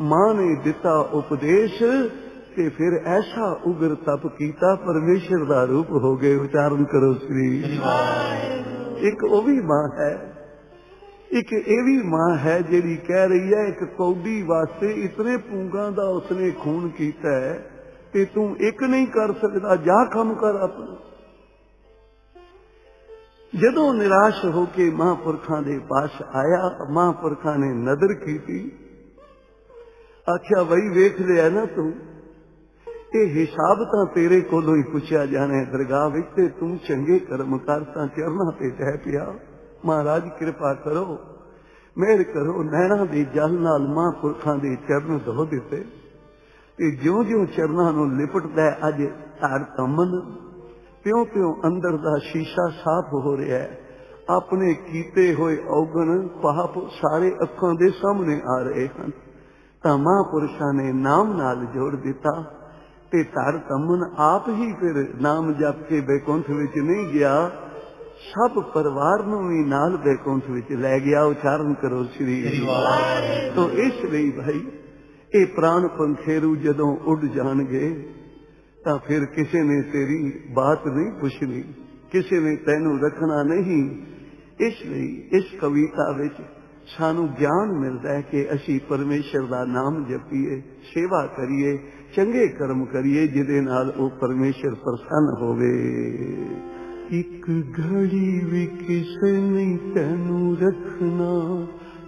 मां ने दिता उपदेश, ते फिर ऐसा उग्र तप कीता परमेश्वर दा रूप हो गए। उच्चारण करो श्री। एक वो भी मां है, एक ये भी मां है जिहड़ी कह रही है एक कौडी वास्ते इतने पूंगा दा उसने खून कीता है ते तू एक नहीं कर सकता, जा काम कर अपना। जदों निराश होके महापुरखा दे पास आया, महापुरखा ने नदर की थी, आख्या बई वेख लिया ना तू, ये हिसाब तां तेरे कोलों ही पुछया जाना है दरगाह विच, ते तू चंगे कर्म कर तां चरना ते टह पिया। महाराज कृपा करो, मेहर करो। नैना दे जल नाल महापुरखा दे चरण धो दिते, ते ज्यों ज्यों चरनां नूं लिपटदा अज धड़ तमन, त्यों त्यों अंदर दा शीशा साफ हो रहा है। अपने कीते हुए औगण पाप सारे अखां दे सामने आ रहे हैं। तां महापुरुषां ने नाम नाल जोड़ दिता, ते धड़ तमन आप ही फिर नाम जप के बैकुंठ विच नहीं गया, सब परिवार नूं भी नाल बैकुंठ विच लै गया। उच्चारण करो श्री। तो इसलिए भाई ये प्राण पंखेरू जदों उड़ जाणगे तां फिर किसी ने तेरी बात नहीं पुछनी, किसी ने तैनू रखना नहीं। इसलिए इस कविता विच सानू ज्ञान मिलता है कि असी परमेश्वर दा नाम जपीए, सेवा करिए, चंगे कर्म करिए, जिहदे नाल ओ परमेश्वर प्रसन्न होवे। एक घड़ी भी किसे नहीं तैनू रखना,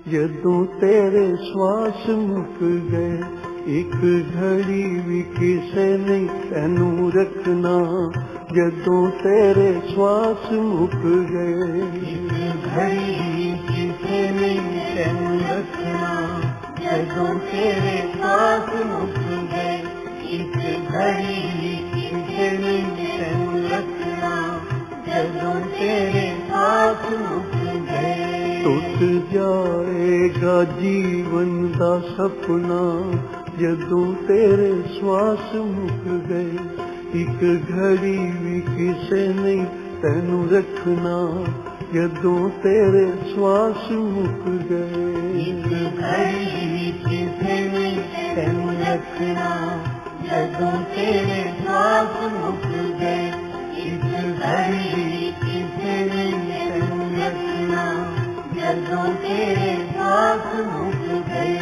जदों तेरे श्वास मुक गए। एक घड़ी भी किसे नहीं तैनू रखना, जदों तेरे श्वास मुक गए। एक घड़ी भी किसे नहीं तैनू रखना, जदों तेरे श्वास मुक गए। एक घड़ी भी किसे नहीं तैनू रखना, जदों तेरे श्वास मुक गए। टुट जाएगा जीवन दा सपना, जदों तेरे श्वास मुक गए। ਇੱਕ ਘੜੀ ਵੀ ਕਿਸੇ ਨੇ ਤੈਨੂੰ ਰੱਖਣਾ ਜਦੋਂ ਤੇਰੇ ਸਵਾਸ ਮੁੱਕ ਗਏ। घड़ी भी किसे ने तैनू रखना जदों तेरे श्वास मुक गए। इस घड़ी भी किसे ने तैनू रखना जदों तेरे श्वास मुक गए।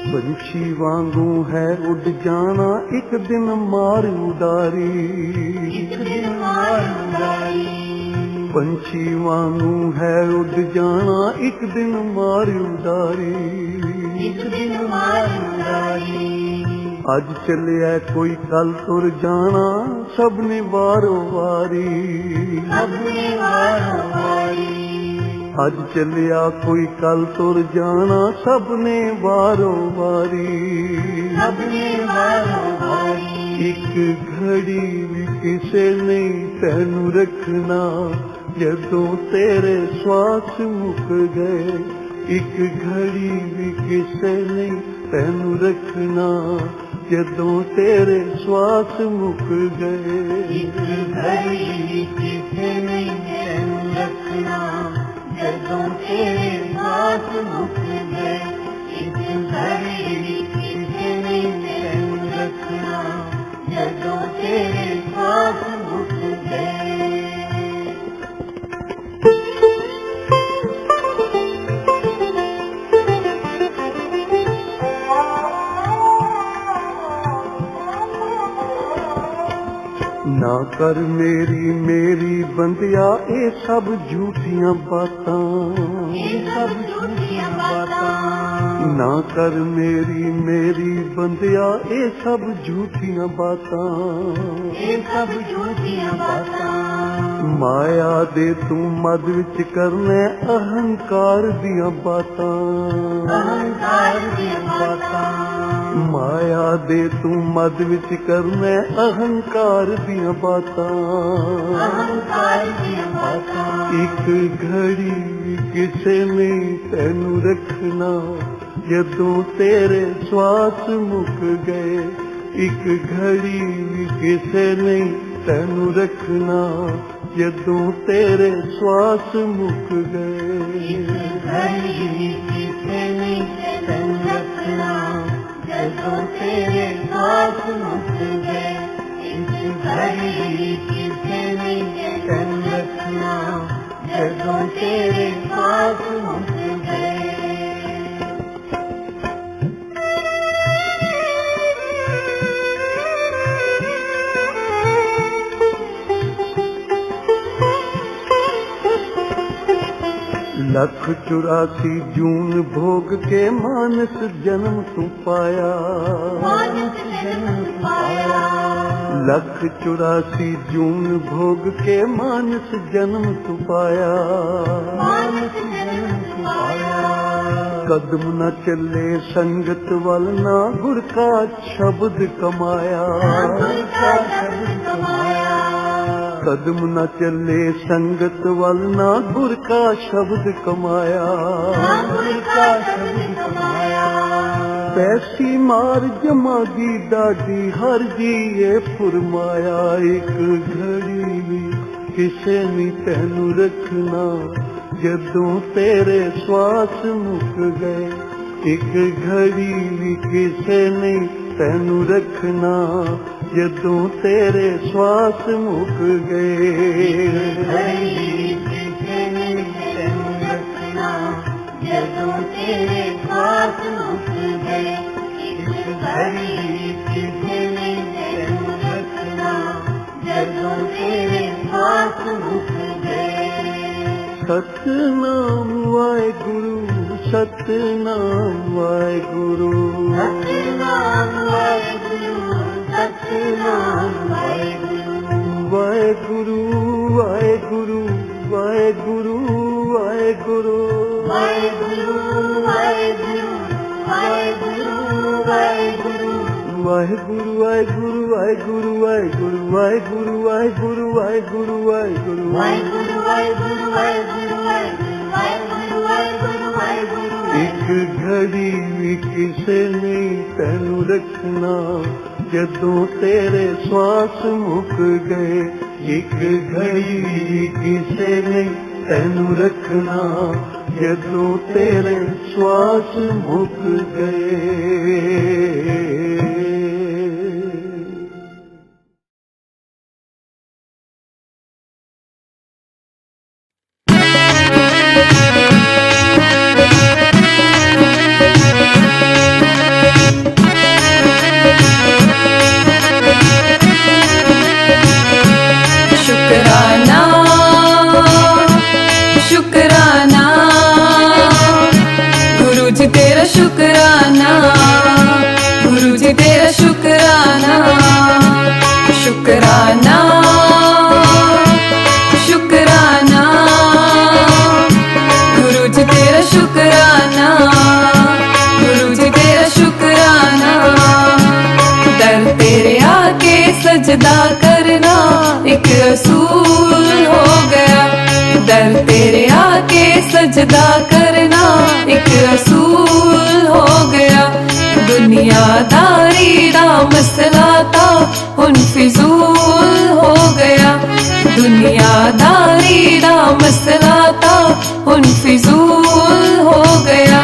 पंछी वांगू है उड़ जाना एक दिन मार उडारी। एक दिन मार उडारी। पंछी वांगू है उड़ जाना एक दिन मार उडारी। एक दिन मार उडारी। अज चलिया कोई कल तुर जाना सबने वारो वारी। सबने वारो वारी। अज चलिया कोई कल तुर जाना सबने वारो वारी। सबने वारो वारी। एक घड़ी भी किसे ने तैनू रखना जदों तेरे श्वास मुक गए। एक घड़ी भी किसे ने तैनू रखना जदों तेरे श्वास मुक गए। एक घड़ी भी किसे ने तैनू रखना जदों तेरे श्वास मुक गए। एक घड़ी भी किसे ने तैनू रखना जदों तेरे श्वास मुक गए। ना कर मेरी मेरी बंदिया ये सब झूठियां बातां। ये सब झूठियां बातां। ना कर मेरी मेरी बंदिया ये सब झूठियां बातां। ये सब झूठियां बातां। माया दे तू मद विच करने अहंकार दियां बातां। अहंकार दियां बातां। माया दे तू मद विच करने अहंकार दियां बातां। अहंकार दियां बातां। एक घड़ी भी किसे ने तैनू रखना जदों तेरे श्वास मुक गए। एक घड़ी भी किसे ने तैनू रखना जदों तेरे श्वास मुक गए। एक घड़ी भी किसे ने तैनू रखना जदों तेरे श्वास मुक गए। एक घड़ी भी किसे ने तैनू रखना जदों तेरे श्वास मुक गए। लख 84 जून भोग के मानस जन्म तू पाया। मानस जन्म पाया। लख 84 जून भोग के मानस जन्म तू पाया। मानस जन्म पाया। कदम न चले संगत वल ना गुर का शब्द कमाया। गुर का शब्द कमाया। कदम न चले संगत वल ना गुर का शब्द कमाया। गुर का शब्द कमाया। पैसी मार जमा दी दादी हर जी ये फुरमाया। एक घड़ी भी किसे नी तैनू रखना जदों तेरे श्वास मुक गए। एक घड़ी भी किसे ने तैनू रखना जदों तेरे श्वास मुक गए। घड़ी भी किसे ने तैनू रखना जदों तेरे श्वास मुक गए। एक घड़ी भी किसे ने तैनू रखना जदों तेरे श्वास मुक गए। सतनाम वाहेगुरु सतनाम वाहेगुरु। सतनाम वाहेगुरु सतनाम वाहेगुरु। वाहेगुरु वाहेगुरु वाहेगुरु वाहेगुरु। वाहेगुरु वाहेगुरु वाहेगुरु वाहेगुरु। वाहेगुरु वाहेगुरु वाहेगुरु वाहेगुरु वाहेगुरु वाहेगुरु वाहेगुरु वाहेगुरु वाहेगुरु वाहेगुरु वाहेगुरु वाहेगुरु वाहेगुरु वाहेगुरु एक घड़ी भी किसे नहीं तैनू रखना जदों तेरे श्वास मुक गए एक घड़ी भी किसे नहीं तैनू रखना जदों तेरे श्वास मुक गए। शुक्राना शुक्राना गुरु जी तेरा शुक्राना गुरु जी तेरा शुक्राना शुक्राना शुक्राना गुरु जी तेरा शुक्राना गुरु जी तेरा शुक्राना दर तेरे आके सजदा करना एक असूल हो गया दर तेरे आके सजदा करना एक असूल हो गया दुनियादारी दा मसला था हुन फिजूल हो गया दुनियादारी दा मसला था हुन फिजूल हो गया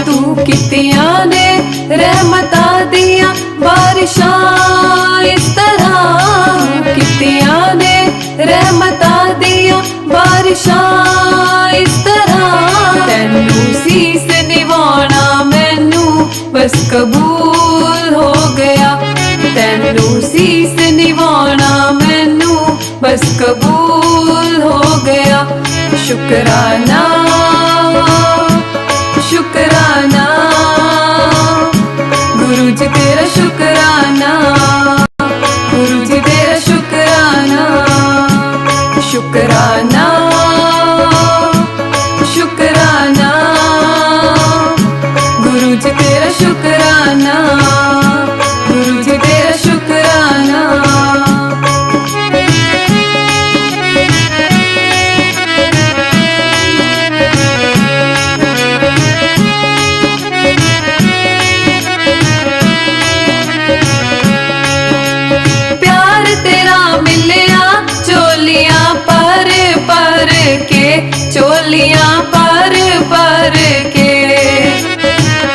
तू कितियां ने रहमता दिया बारिशां इस तरह कितियां ने रहमता दिया बारिशां इस तरह तैनू सीस निवाना मैनू बस कबूल हो गया तैनू सीस निवाना मैनू बस कबूल हो गया शुक्राना शुक्राना गुरु जी तेरा शुक्राना गुरु जी तेरा शुक्राना शुक्राना शुक्राना गुरु जी तेरा शुक्राना गुरु जी तेरा शुक्राना प्यार तेरा मिलिया चोलियां पर के चोलियां पर के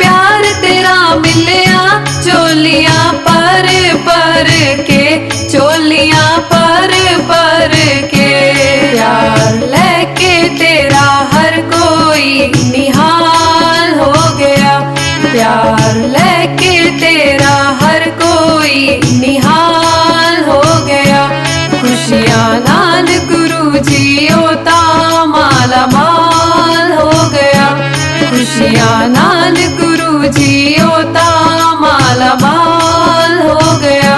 प्यार तेरा मिलिया चोलियां पर के चोलियां पर के प्यार लेके तेरा हर कोई निहाल हो गया प्यार लेके तेरा हर कोई निहाल हो गया खुशियां नाल गुरु जी ओता माला माल हो गया खुशियां नाल गुरु जी ओता माला माल हो गया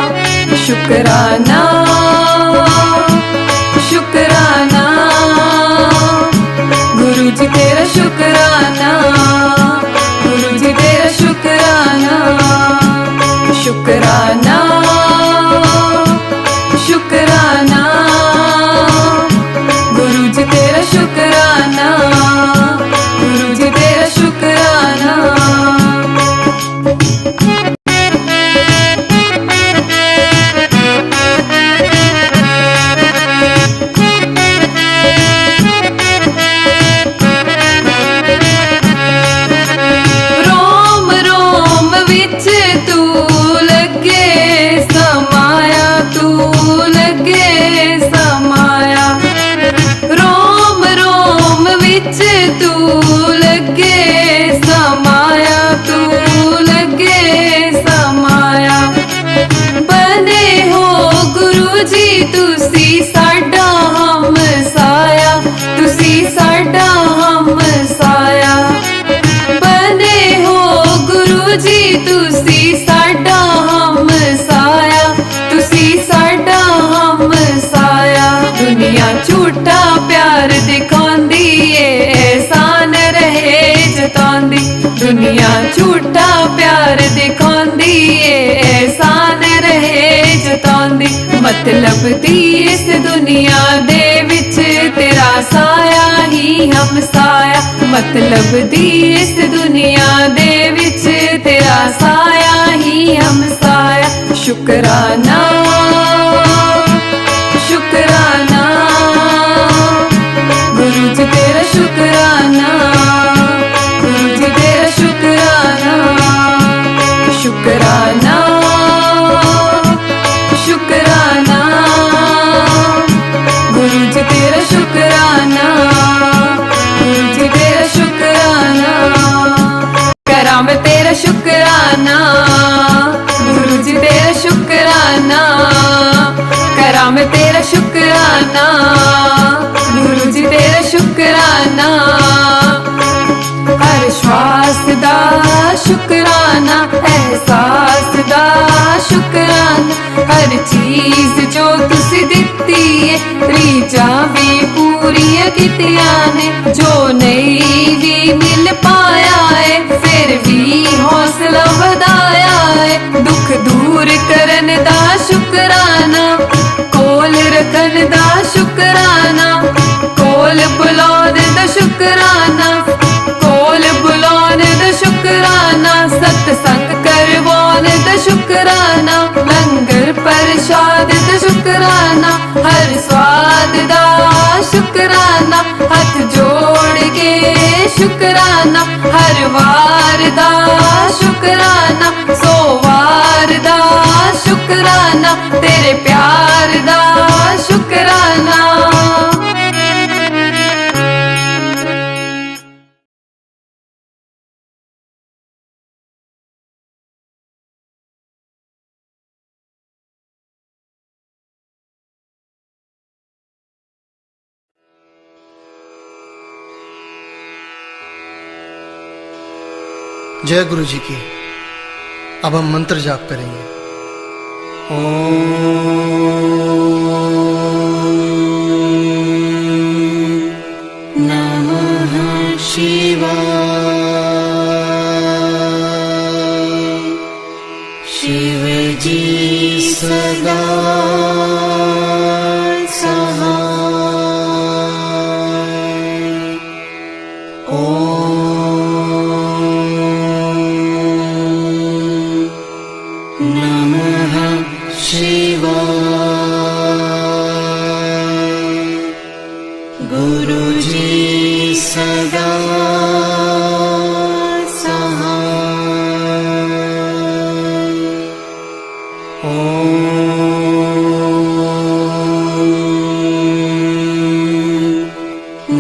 शुक्राना शुक्राना गुरु जी तेरा शुक्राना गुरु जी तेरा शुक्राना शुक्राना शुक्राना गुरु जी तेरा शुक्राना गुरु जी तेरा शुक्राना रोम रोम विच तू लगे ਲੱਭਦੀ ਇਸ ਦੁਨੀਆ ਦੇ ਵਿੱਚ ਤੇਰਾ ਸਾਇਆ ਹੀ ਹਮਸਾਇਆ। ਮਤਲਬ ਦੀ ਇਸ ਦੁਨੀਆ ਦੇ ਵਿੱਚ ਤੇਰਾ ਸਾਇਆ ਹੀ ਹਮਸਾਇਆ। ਸ਼ੁਕਰਾਨਾ ਸ਼ੁਕਰਾਨਾ गुरु जी तेरा शुकराना, गुरु जी तेरा शुकराना, शुकराना शुकराना गुरु जी तेरा शुकराना, गुरु जी तेरा शुकराना। करा मैं तेरा शुकराना गुरु जी तेरा शुकराना, करा मैं तेरा शुकराना गुरु जी तेरा शुकराना। हर श्वास दा शुकराना, एहसास दा शुकराना। हर चीज जो तुसी दित्ती है रीझां भी पूरियां कीतियां ने। जो नहीं भी मिल पाया है फिर भी हौसला वधाया है। दुख दूर करन दा शुकराना, कोल रखन दा शुकराना, कोल बुलाने दा शुकराना, कोल बुलाने दा शुकराना। सत्संग करवाने दा शुकराना, लंगर प्रसाद दा शुकराना। हर स्वाद दा शुकराना, हाथ जोड़ के शुकराना। हर वार दा शुकराना, सो वार दा शुकराना। तेरे प्यार दा शुकराना। जय गुरु जी की। अब हम मंत्र जाप करेंगे। ॐ नमः शिवाय। शिवजी सदा सहाय। नमः शिवाय। गुरुजी सदा सहाय।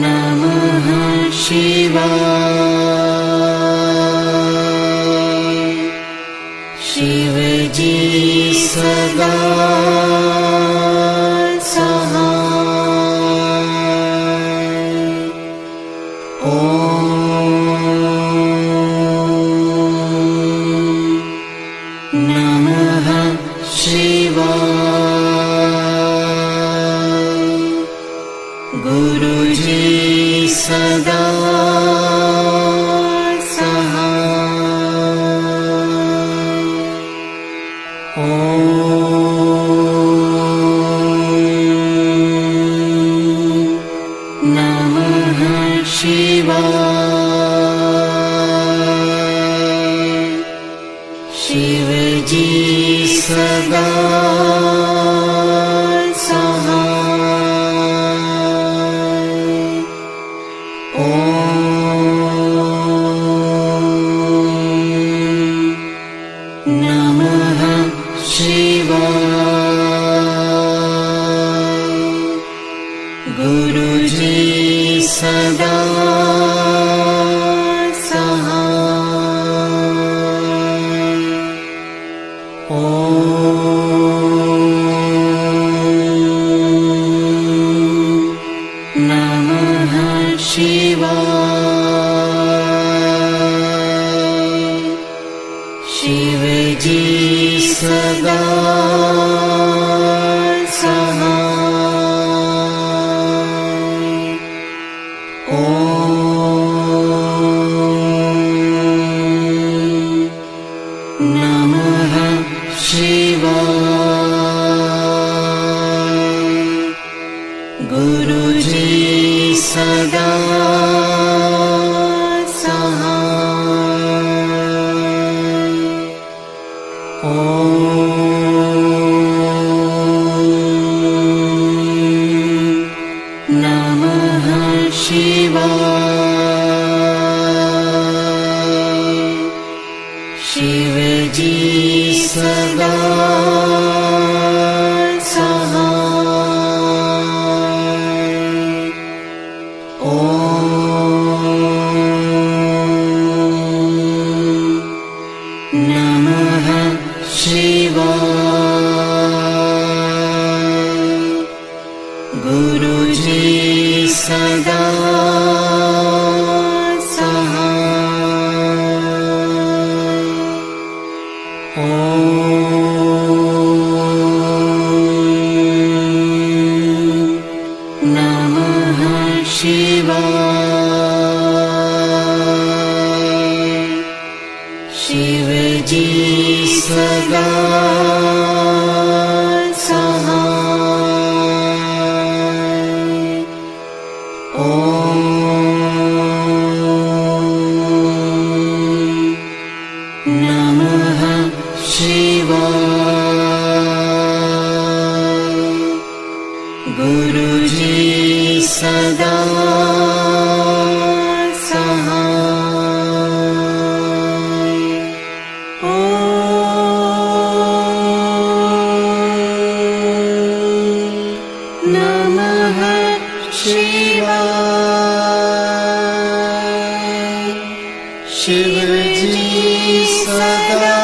नमः शिवाय। शिवजी सदा सहाय। नमः शिवाय। गुरुजी सदा नमः शिवाय। शिवजी सदा नमः शिवाय। गुरुजी सदा नमः शिवाय। शिवजी सदा नमः शिवाय। गुरुजी सदा सहाय। ओम नमः शिवाय। शिवजी सदा गुरुजी सदा सहाय। ओम नमः शिवाय। शिवजी सदा गुरुजी सदा सहाय। ओम नमः शिवाय। शिवजी सदा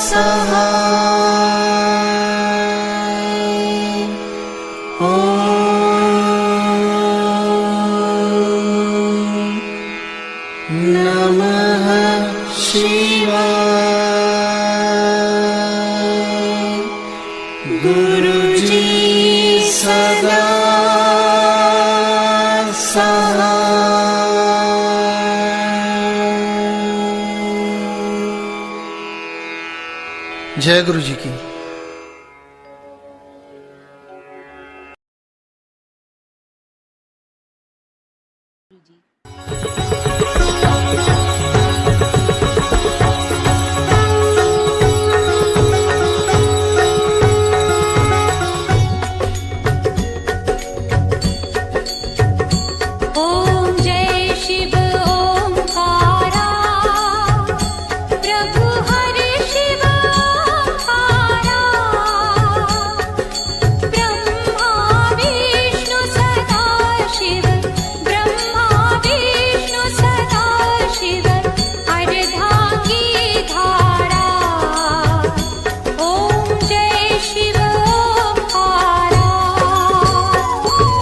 सहाय। नमः शिवाय। गुरुजी सदा सहाय। जय गुरु जी की। ओम जय शिव ओंकारा, प्रभु हरि शिव ओंकारा। ब्रह्मा विष्णु सदा शिव, ब्रह्मा विष्णु सदा शिव, अर्धांगी धारा। ओम जय शिव ओंकारा।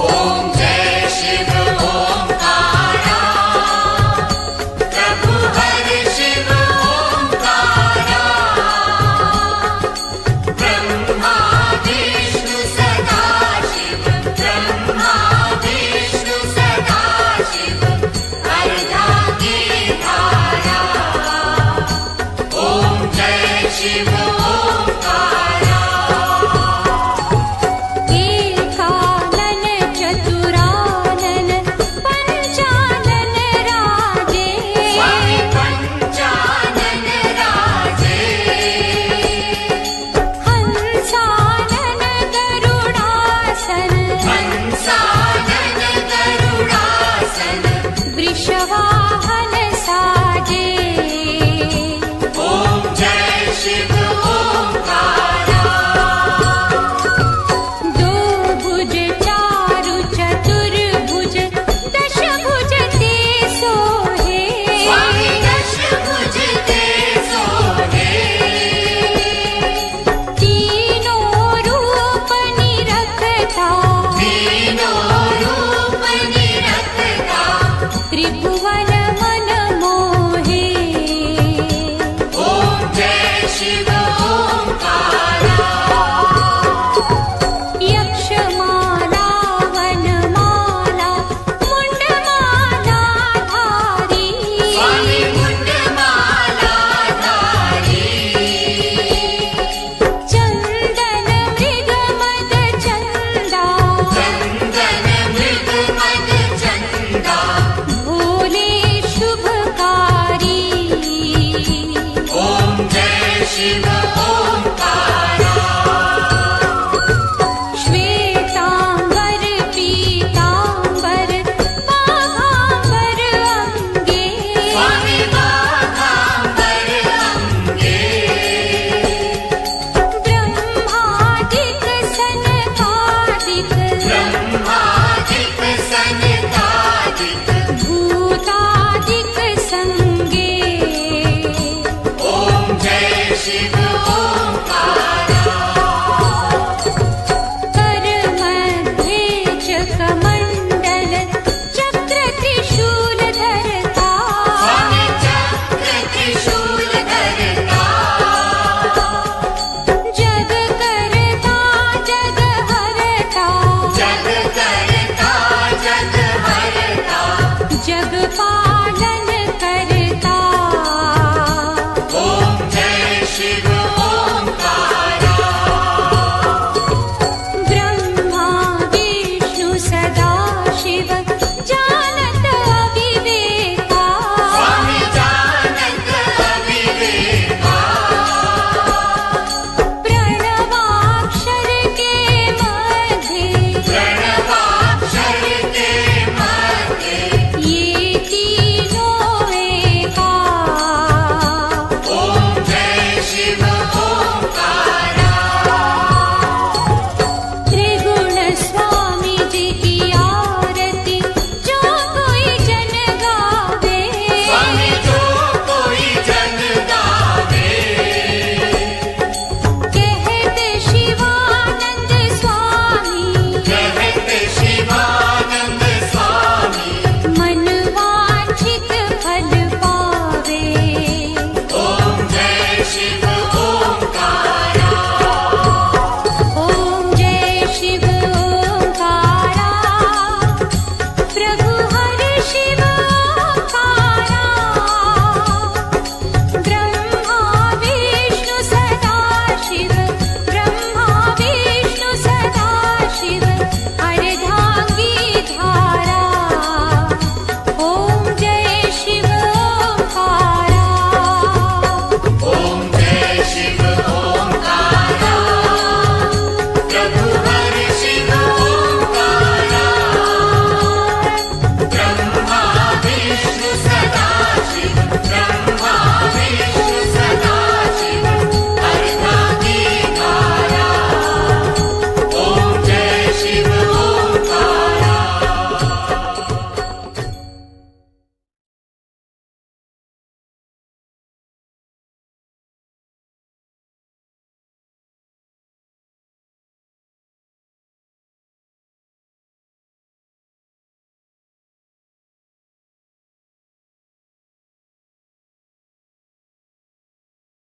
ओम जय शिव ओंकारा, प्रभु हरि शिव ओंकारा। ब्रह्मा विष्णु सदा शिव, ब्रह्मा विष्णु सदा शिव, अर्धांगी धारा। ओम जय शिव ओंकारा। एकानन चतुरानन पंचानन राजे, स्वामी पंचानन राजे। हंसानन गरुडासन, हंसानन गरुडासन। वृषवाहन साजे। ओम जय शिव ओंकारा। दो भुज चारु चतुर्भुज, दशभुज ते सोहे। स्वामी दशभुज ते सोहे। तीनों रूप निरखता, तीनों रूप निरखता, त्रिभुवन